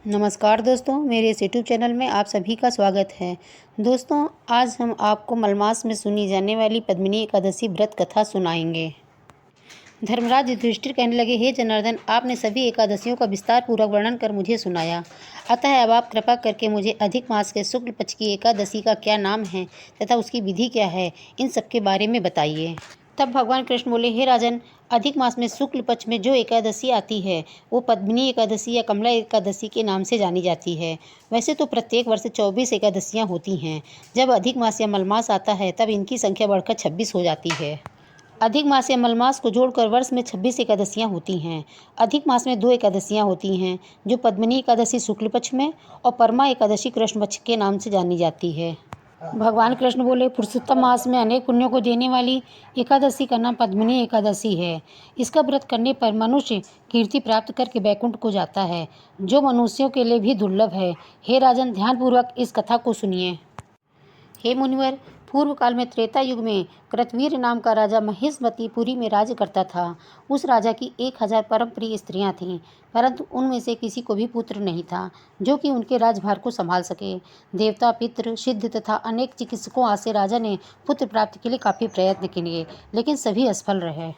नमस्कार दोस्तों, मेरे इस यूट्यूब चैनल में आप सभी का स्वागत है। दोस्तों, आज हम आपको मलमास में सुनी जाने वाली पद्मिनी एकादशी व्रत कथा सुनाएंगे। धर्मराज युधिष्ठिर कहने लगे, हे जनार्दन, आपने सभी एकादशियों का विस्तार पूर्वक वर्णन कर मुझे सुनाया, अतः अब आप कृपा करके मुझे अधिक मास के शुक्ल पक्ष की एकादशी का क्या नाम है तथा उसकी विधि क्या है, इन सब के बारे में बताइए। तब भगवान कृष्ण बोले, हे राजन, अधिक मास में शुक्ल पक्ष में जो एकादशी आती है वो पद्मिनी एकादशी या कमला एकादशी के नाम से जानी जाती है। वैसे तो प्रत्येक वर्ष 24 एकादशियाँ होती हैं। जब अधिक मास या मलमास आता है तब इनकी संख्या बढ़कर 26 हो जाती है। अधिक मास या मलमास को जोड़कर वर्ष में 26 एकादशियाँ होती हैं। अधिक मास में 2 एकादशियाँ होती हैं, जो पद्मिनी एकादशी शुक्ल पक्ष में और परमा एकादशी कृष्ण पक्ष के नाम से जानी जाती है। भगवान कृष्ण बोले, पुरुषोत्तम मास में अनेक पुण्यों को देने वाली एकादशी का नाम पद्मिनी एकादशी है। इसका व्रत करने पर मनुष्य कीर्ति प्राप्त करके वैकुंठ को जाता है, जो मनुष्यों के लिए भी दुर्लभ है। हे राजन, ध्यानपूर्वक इस कथा को सुनिए। हे मुनिवर, पूर्व काल में त्रेता युग में कृतवीर नाम का राजा महेशमती पुरी में राज्य करता था। उस राजा की 1000 परम प्रिय स्त्रियां थीं, परंतु उनमें से किसी को भी पुत्र नहीं था जो कि उनके राजभार को संभाल सके। देवता, पितृ, सिद्ध तथा अनेक चिकित्सकों आदि से राजा ने पुत्र प्राप्ति के लिए काफ़ी प्रयत्न किए, लेकिन सभी असफल रहे।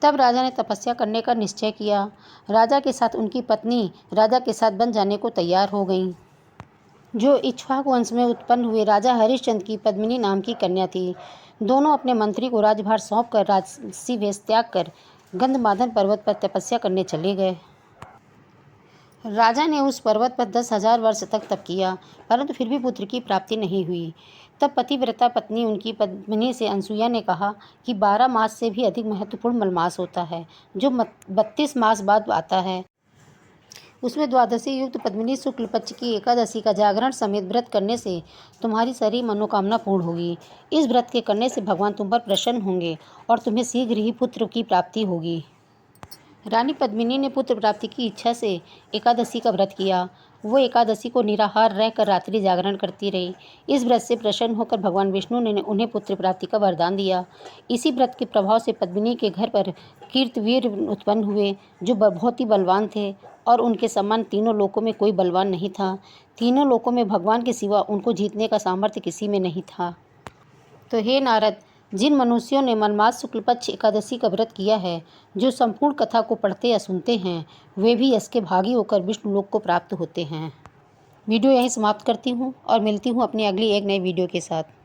तब राजा ने तपस्या करने का निश्चय किया। राजा के साथ उनकी पत्नी राजा के साथ बन जाने को तैयार हो गईं, जो इक्ष्वाकु वंश में उत्पन्न हुए राजा हरिश्चंद्र की पद्मिनी नाम की कन्या थी। दोनों अपने मंत्री को राजभार सौंपकर राजसी वेश त्याग कर गंधमादन पर्वत पर तपस्या करने चले गए। राजा ने उस पर्वत पर 10,000 वर्ष तक तप किया, परंतु फिर भी पुत्र की प्राप्ति नहीं हुई। तब पतिव्रता पत्नी उनकी पद्मिनी से अनसुईया ने कहा कि 12 मास से भी अधिक महत्वपूर्ण मलमास होता है, जो 32 मास बाद आता है। उसमें द्वादशी युक्त पद्मिनी शुक्ल पक्ष की एकादशी का जागरण समेत व्रत करने से तुम्हारी सारी मनोकामना पूर्ण होगी। इस व्रत के करने से भगवान तुम पर प्रसन्न होंगे और तुम्हें शीघ्र ही पुत्र की प्राप्ति होगी। रानी पद्मिनी ने पुत्र प्राप्ति की इच्छा से एकादशी का व्रत किया। वो एकादशी को निराहार रहकर रात्रि जागरण करती रही। इस व्रत से प्रसन्न होकर भगवान विष्णु ने उन्हें पुत्र प्राप्ति का वरदान दिया। इसी व्रत के प्रभाव से पद्मिनी के घर पर कीर्तवीर उत्पन्न हुए, जो बहुत ही बलवान थे, और उनके समान तीनों लोकों में कोई बलवान नहीं था। तीनों लोकों में भगवान के सिवा उनको जीतने का सामर्थ्य किसी में नहीं था। तो हे नारद, जिन मनुष्यों ने मलमास शुक्ल पक्ष एकादशी का व्रत किया है, जो संपूर्ण कथा को पढ़ते या सुनते हैं, वे भी यश के भागी होकर विष्णु लोक को प्राप्त होते हैं। वीडियो यहीं समाप्त करती हूँ और मिलती हूँ अपनी अगली एक नई वीडियो के साथ।